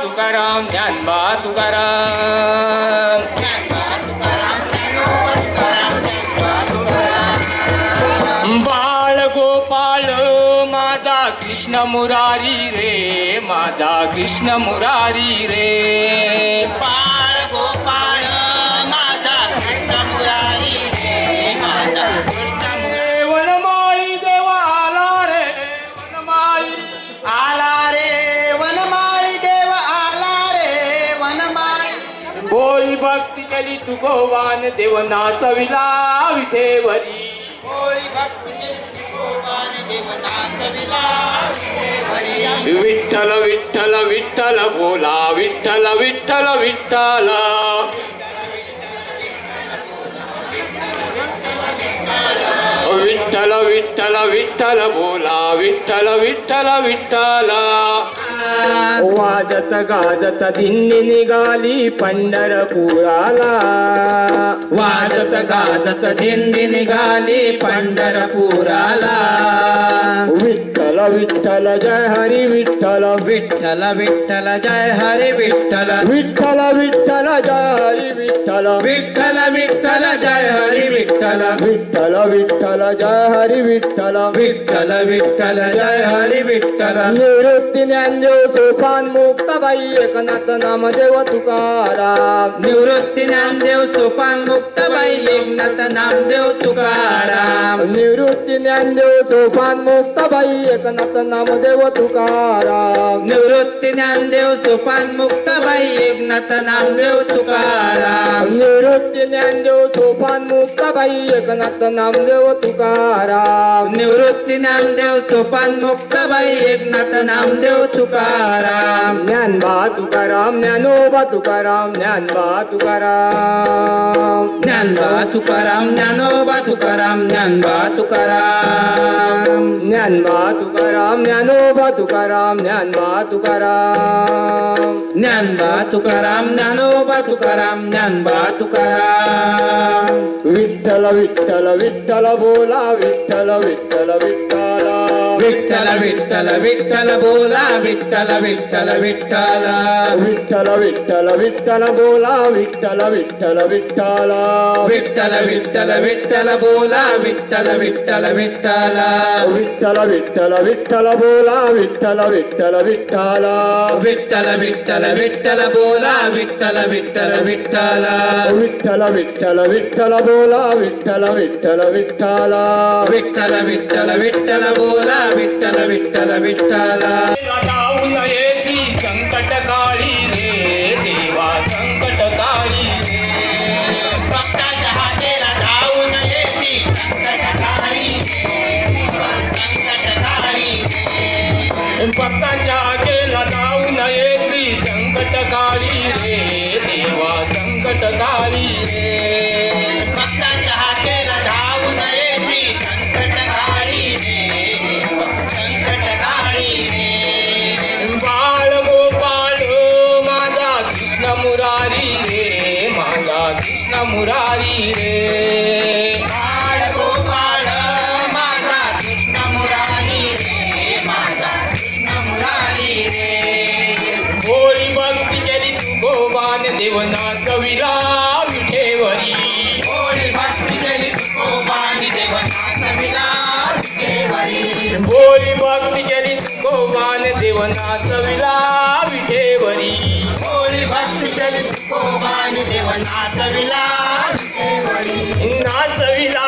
तुकाराम ज्ञानबा तुकाराम बाळ गोपाळ माझा कृष्ण मुरारी रे माझा कृष्ण मुरारी रे बाळ गोपाळ माझा कृष्ण मुरारी रे माझा कृष्ण मुरारी वनमाळी देवा आला रे वनमाळी आला रे वनमाळी देव आला रे वनमाळी होळी भक्ती केली तू गोवान देव नाचविला विठेवरी होळी भक्ती गोपाल देव नाचविला विठेवरी. विठ्ठल विठ्ठल विठ्ठल बोला विठ्ठल विठ्ठल विठ्ठल विठ्ठल विठ्ठल विठ्ठल बोला विठ्ठल विठ्ठल विठ्ठल वाजत गाजत दिंडी निघाली पंढरपुराला वाजत गाजत दिंडी निघाली पंढरपुराला विठ्ठल विठ्ठल जय हरी विठ्ठल विठ्ठल विठ्ठल जय हरी विठ्ठल विठ्ठल विठ्ठल जय हरी विठ्ठल विठ्ठल विठ्ठल जय हरी विठ्ठल विठ्ठल विठ्ठल जय हरी विठ्ठल विठ्ठल विठ्ठल जय हरी विठ्ठल निवृत्ती ज्ञानदेव सोपान मुक्ताबाई एकनाथ नामदेव तुकाराम निवृत्ती ज्ञानदेव सोपान मुक्ताबाई एकनाथ नामदेव तुकाराम निवृत्ती ज्ञानदेव सोपान मुक्ताबाई एकनाथ नामदेव तुकाराम निवृत्ती ज्ञानदेव सोपान मुक्ताबाई एकनाथ नामदेव तुकाराम निवृत्ती ज्ञानदेव सोपान मुक्ताबाई एकनाथ नामदेव तुकाराम निवृत्ती ज्ञानदेव सोपान मुक्ताबाई एकनाथ नामदेव तुकाराम ज्ञानबा तुकाराम ज्ञानोबा तुकाराम ज्ञानबा तुकाराम ज्ञानबा तुकाराम ज्ञानोबा तुकाराम ज्ञानबा तुकाराम ज्ञानबा तुकाराम ज्ञानोबा तुकाराम ज्ञानबा तुकाराम ज्ञानबा तुकाराम ज्ञानोबा तुकाराम ज्ञानबा तुकाराम विठ्ठल विठ्ठल विठ्ठल बोला विठ्ठल विठ्ठल विठ्ठल विठ्ठल विठ्ठल विठ्ठल बोला विठ्ठल विठ्ठल विठ्ठल विठ्ठल विठ्ठल विठ्ठल बोला विठ्ठल विठ्ठल विठ्ठल विठ्ठल विठ्ठल विठ्ठल बोला विठ्ठल विठ्ठल विठ्ठल विठ्ठल विठ्ठल विठ्ठल बोला विठ्ठल विठ्ठल विठ्ठल विठ्ठल विठ्ठल विठ्ठल बोला विठ्ठल विठ्ठल विठ्ठल विठ्ठल विठ्ठल विठ्ठल बोला विठ्ठल विठ्ठल विठ्ठल विठ्ठल विठ्ठल विठ्ठल बोला विठ्ठल विठ्ठल विठ्ठल जाऊ नयेसी संकट काळी रे देवा संकट काळी भक्ताच्या हातेला जाऊ नयेसी संकटकाळी संकटकाळी भक्तांच्या आगेला जाऊ नयेसी संकट काळी रे देवा संकट काळी रे भक्ताच्या हातेला जाऊ नयेसी संकटकाळी संकटकाळी बाळ गोपाळ माझा कृष्ण मुरारी रे माझा कृष्ण मुरारी रे बाळ गोपाळ माझा कृष्ण मुरारी रे माझा कृष्ण मुरारी रे होळी भक्ती केली तू गोवान देव नाचविला विठेवरी होळी भक्ती केली गोपानी देव नाचविला विठेवरी होळी भक्ती केली तू गोवान देव नाचविला विठेवरी होळी भक्ती केली गोपानी देव नाचविला विठेवरी नाचविला